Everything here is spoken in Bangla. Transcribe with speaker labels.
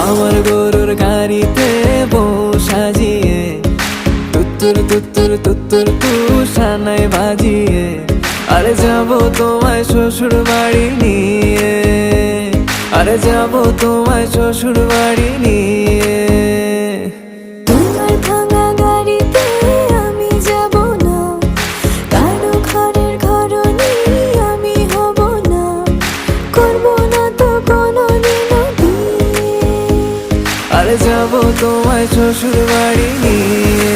Speaker 1: আমার গরুর গাড়িতে বউ সাজিয়ে তুত্তুর তুত্তুর তুত্তুর তু সানাই বাজিয়ে আরে যাবো তোমায় শ্বশুর বাড়ি নিয়ে, আরে যাবো তোমায় শ্বশুর বাড়ি নিয়ে।
Speaker 2: তোমার ভাঙা গাড়িতে আমি যাব না, কারো ঘরের ঘরনি আমি হব না, করব না তো কোনোদিনও বিয়ে।
Speaker 1: আরে যাবো তোমায় শ্বশুর বাড়ি নিয়ে।